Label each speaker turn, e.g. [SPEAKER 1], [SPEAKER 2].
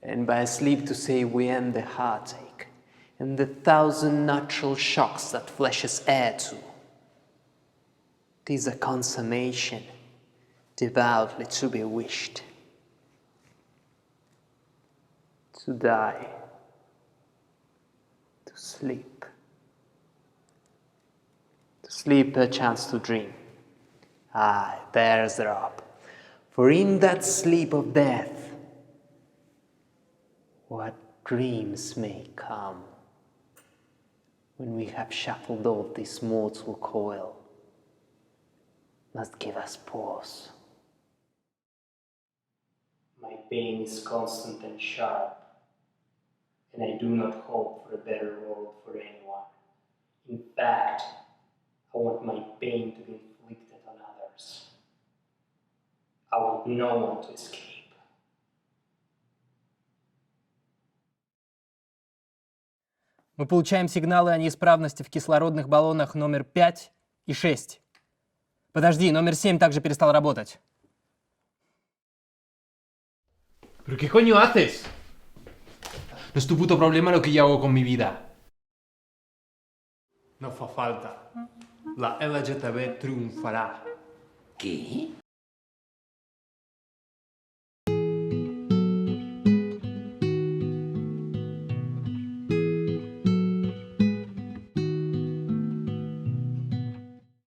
[SPEAKER 1] and by sleep to say we end the heartache and the thousand natural shocks that flesh is heir to. 'Tis a consummation devoutly to be wished. To die, to sleep, perchance to dream. Aye, there's the rub. For in that sleep of death, what dreams may come when we have shuffled off this mortal coil must give us pause. My pain is constant and sharp, and I do not hope for a better world for anyone. In fact, I want my pain to be inflicted on others. I want no one to escape.
[SPEAKER 2] Мы получаем сигналы о неисправности в кислородных баллонах номер 5 и 6. Подожди, номер 7 также перестал работать.
[SPEAKER 3] ¿Pero qué coño haces? No es tu puto problema lo que yo hago con mi vida. No fa falta. La LGTB triunfará.
[SPEAKER 4] ¿Qué?